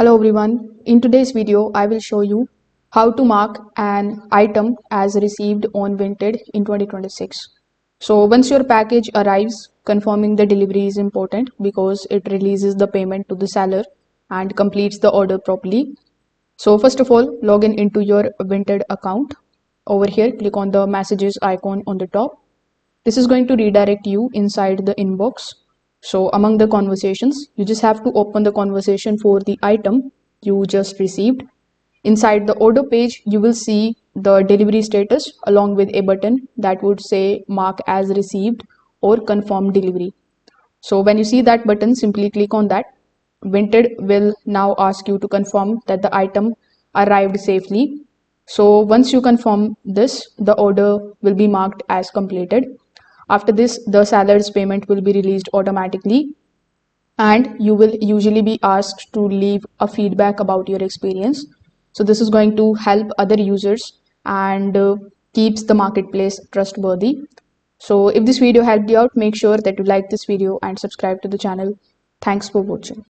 Hello everyone, in today's video I will show you how to mark an item as received on Vinted in 2026. So once your package arrives, confirming the delivery is important because it releases the payment to the seller and completes the order properly. So first of all, log in into your Vinted account. Over here, click on the messages icon on the top. This is going to redirect you inside the inbox. So among the conversations, you just have to open the conversation for the item you just received. Inside the order page, you will see the delivery status along with a button that would say mark as received or confirm delivery. So when you see that button, simply click on that. Vinted will now ask you to confirm that the item arrived safely. So once you confirm this, the order will be marked as completed. After this, the seller's payment will be released automatically, and you will usually be asked to leave a feedback about your experience. So this is going to help other users and keeps the marketplace trustworthy. So if this video helped you out, make sure that you like this video and subscribe to the channel. Thanks for watching.